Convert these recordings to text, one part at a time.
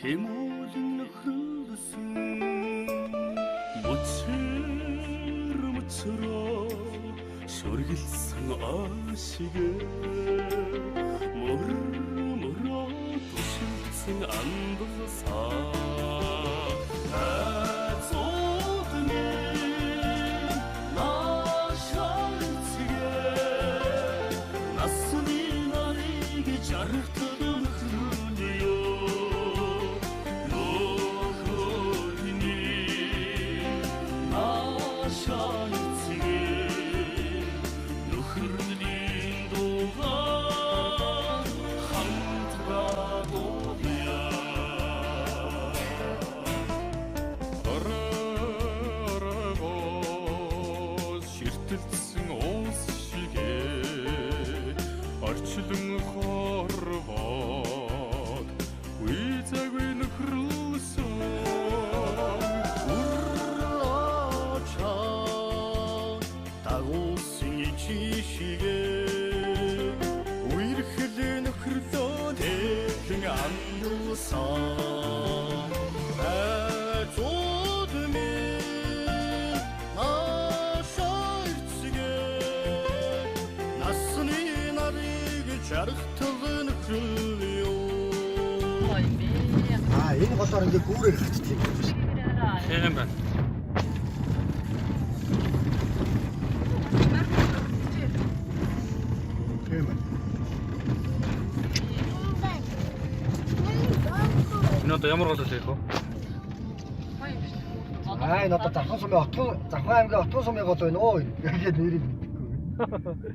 Тэмүүлэн нөхрөлсөн мөчрөө шүргэлсэн ашигэ мөрөө тушилсан андсаа ширтэлсэн уус шигээ орчлон хорвоод үеzaгүй нөхрөлсөн урлаачаа тагуусын чишигээ үерхлэн нөхрөлөө тэлэн андуулсан жаргатгын хөлөө энэ голоор ингээ гүүрээр хатдаг юм байна. тийм байна. Тийм байна. Энэ одоо ямар гол вэ хөө? Энэ одоо Завхан сумын Завхан аймгийн Отгон сумын гол байна оо. Ингээд нэрийг мэдгүй.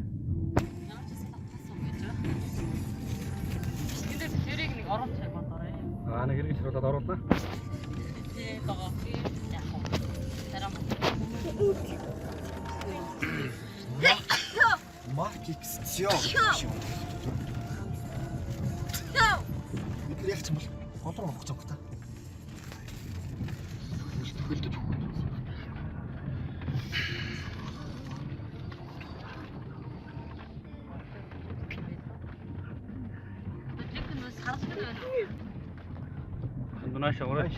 Нэг хэрэг ширүүлээд оруулаа. Тийм байгаа. Яг хоо. Тарам. Маркиксион. Бид яг ч юм бол голроо авах цаг та. Хөлдөж өгөх. Дунаашаа ураач.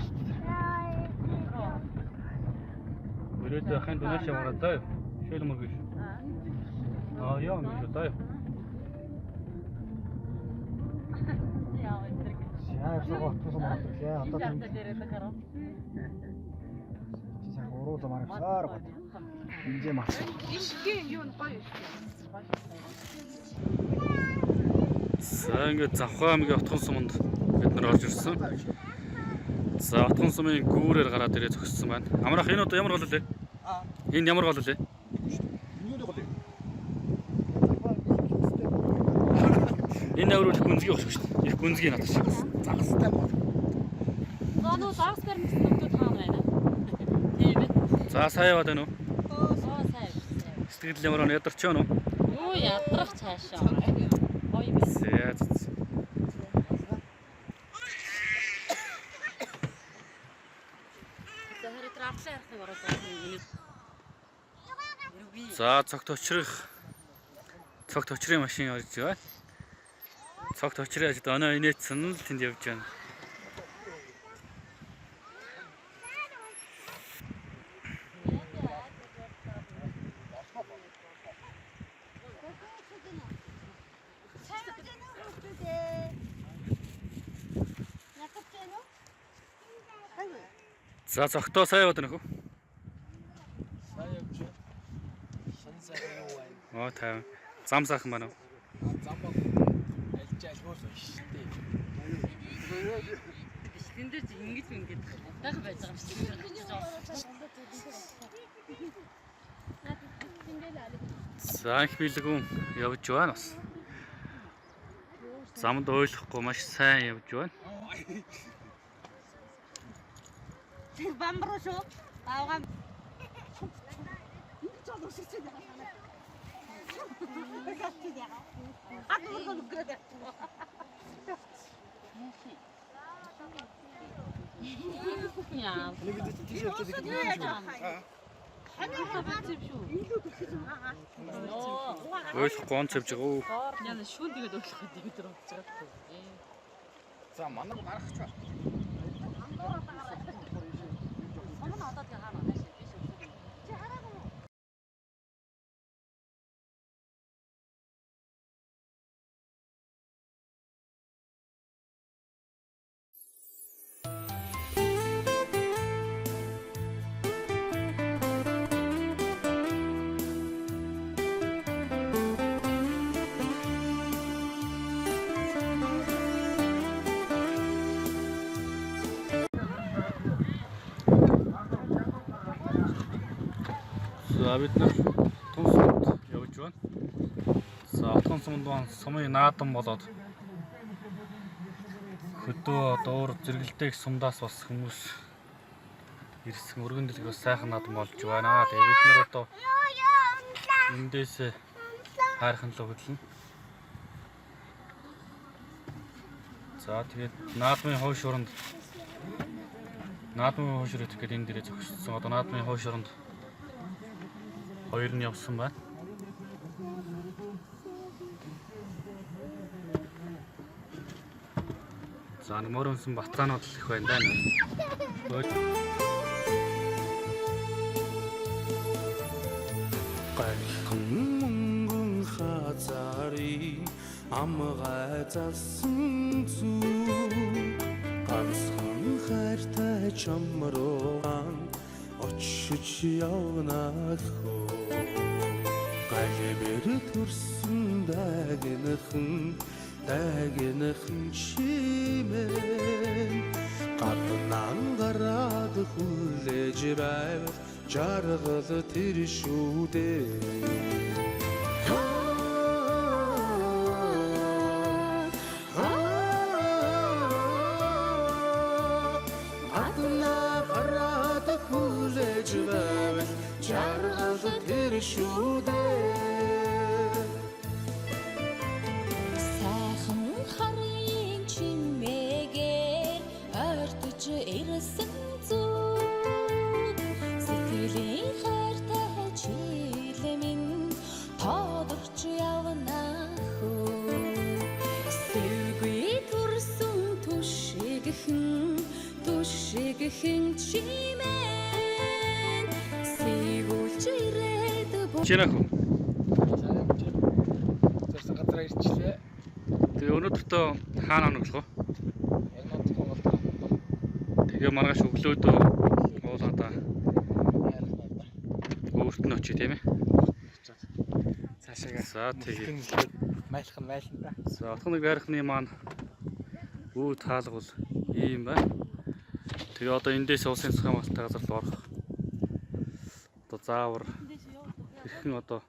Өрөөдөө хань дунаашаа ураадаа. Шөл мөргөш. Яа миш таа. Яа сого тусам аа одоо тийм. Чисаа уруу замаар саар бат. Инжээ мас. Ишгэ юу гоё ишгэ. За ингээд Завхан аймгийн Отгон суманд бид нар орж ирсэн. За Отгон сумын гүүрээр гараад ирээ зогссон байна. Амрах энэ одоо ямар гол вэ? Энэ ямар гол вэ? Энэ өөрөө гүнзгий болох шүү дээ. Их гүнзгий надад шиг. Загастай бол. Нөө загас барьсан хүмүүс таана байна. Тийм ээ. За сайн яваад байна уу? Сайн. Сэтгэл ямар нь ядарч байна уу? Юу ядрах цаашаа. Гоё юм. За. За цогт очрын машин орж байгаа. Цогт очрын ажид оноо инээдсэн нь л тэнд явж байна. За цогтоо сайн яваад байна хөө. Сайн явж байна. Шин сайхан юу байна? Оо тав. Зам сайхан байна уу? Зам бол альж альгуул байна шүү дээ. Тэндэр ингэж гайхах байж байгаа юм шиг байна. За их билгүүн явж байна бас. Замд ойлгохгүй маш сайн явж байна. Тэр бамбаруу шүү. Авгаа. Яа. Нэг бид тийш явж байгаа гэдэг юм шүү. Ойлгохгүй онц явж байгаа уу? Яна шүүн тэгээд ойлгох гэдэг бид нар бодож байгаа. За манай гарах ч байна. Someone одоо тэгээ хаана байна шүү биш үү? Чи хараагүй юу? За бид нар тун сумд явж байна. За отгон сумд сумын наадан болоод хөдөө дуур зэрэгэлдэх сумдаас бас хүмүүс ирсэн өргөн дэлгээс сайхан наадан болж байна. Тэгээ бид нар одоо эндээс хайрхан л хөдлөн. За тэгээд наадмын хойш оронд гэдэг энэ дээрээ зогссон. Одоо наадмын хойш оронд хоёр нь явсан байна. За мөрөнсөн бацаанууд их байна даа. Гайхан мөнгөн хазари амгай засан зүг ганцхан хайртай чамруугаан очиж явнах хөө галбэр төрсөн дагнахын чимээ гаднан гараад хүлээж байв жаргал тэр шүү дээ жаргал тэр шүү дээ сайхан харын чимээгээр ойртож ирсэн зүг сэтгэлийн хайртай чилмэн тоодорч явна хөө сэргүй төрсөн түшигхэн чимээ сигүүлж ирээд Чинах. Тэрсэн газараа ирчлээ. Тэгээ өнөөдөртөө хаана оноглох вэ? Яг нотх болоо. Тэгээ маргааш өглөөдөө уулаада өөрт нь очие тийм ээ. Цаашаа. За тэгээ. Майлхан да. За отгоныг байрхны маань үүд хаалга бол ийм байна. Тэгээ одоо эндээс улсын засгийн хамгаалалттай газар руу орох. Одоо заавар хэрхэн одоо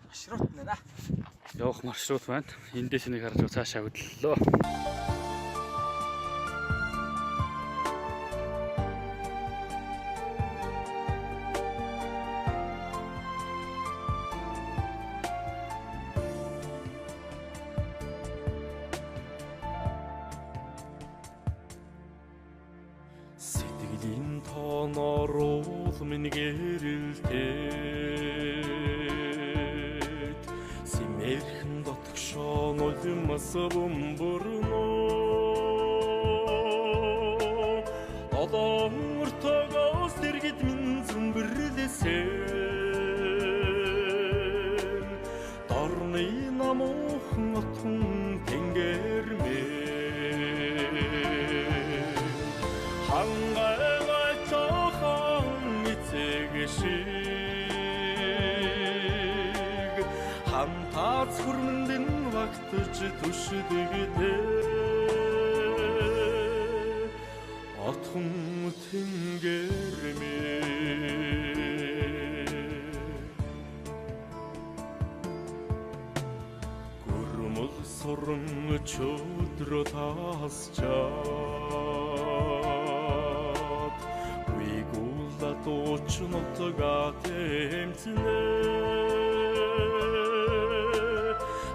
Маршрут нэ. явах маршрут байна. Эндээс нэг харж цаашаа хөдлөлөө. Сэтгэлийн тооноор уул минь гэрэлтээд симэрхэн дотгошоо нулимас бөмбөрнө одоо мөртөгөөс дэргэд минь зүмбэрлэсэн дорны намуухан отхон тэнгэрмээ хангай чохон эцэг шиг хамтаац хүрмэндэн вактж түшдэгдээ отхон тэнгэрмээ гүрмөл сорон чөдрө тасчаа Туч нотга тэмцэнэ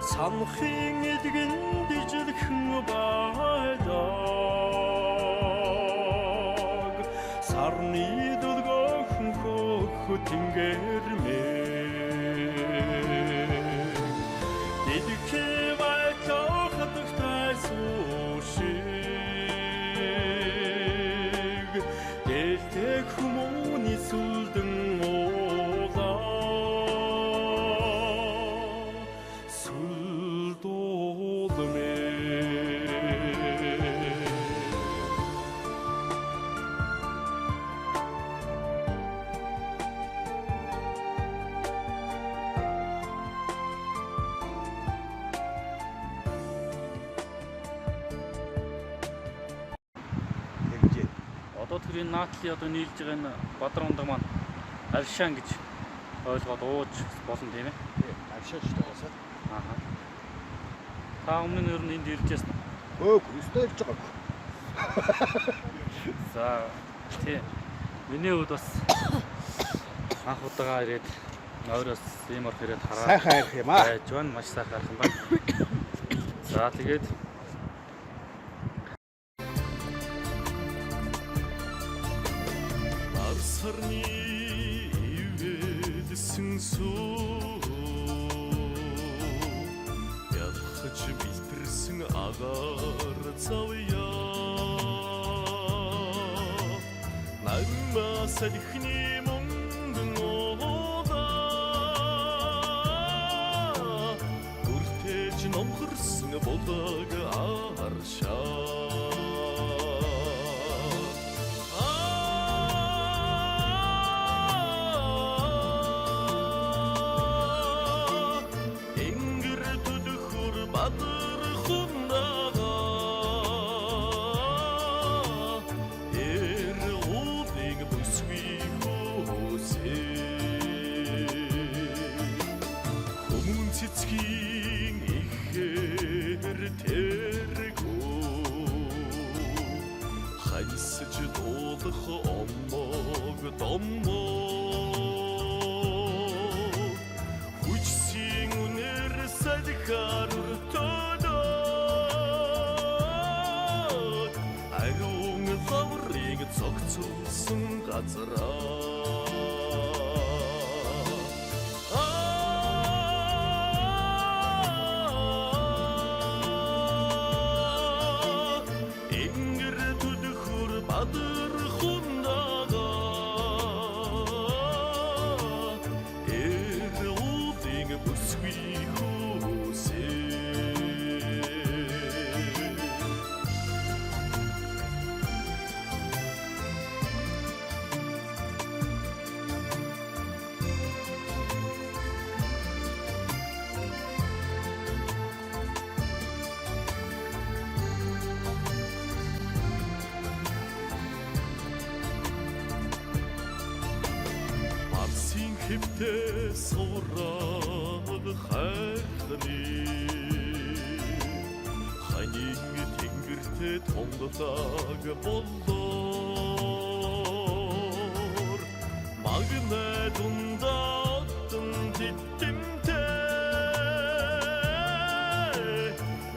санахын эдгэн дижлхэн байдаг сарны дөлгөөн хөх тэнгэрмээ дидхэ вайчаа хатагтай сууши Одоо тэр энэ наатлын одоо нийлж байгаа энэ Бадрундаг маань Альшан гэж ойлгоод ууж болно тийм ээ. Авшаа шүү дээ. Аа. Та өмнө нь ер нь энд ирж байсан. Өстэй ирж байгаа. За тий. Миний хувьд бас анх удаага ирээд ойроос ийм орх ирээд хараад Сайхан арих юм аа. байж байна. Маш сайхан арих юм байна. За тэгээд Сарны ивэдсэн суу ядхаж бэлтэрсэн агаар завья нагмас алхны мөнгөн ода бүртэж номхорсон бодог аршаа цэцгийн ихээр тэргүү хайлсж дуулах омог домоо хүчсийн үнэр садхаар төлөө ариун хаврыг цогцолсон газараа Хиптэй сорог хайхны ханиг тэнгэртэй тонглог боллоор магнай дундатан титтэмтэй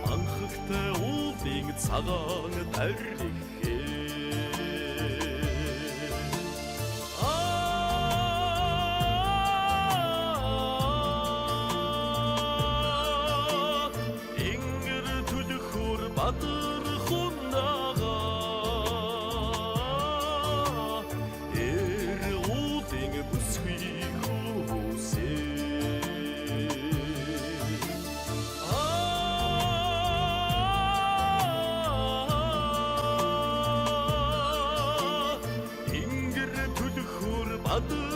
манхагтай уулын цагаан тарихээ Бадыр хундага уулын бүсгүй хүсээ Ингэр төлөхөр бадыр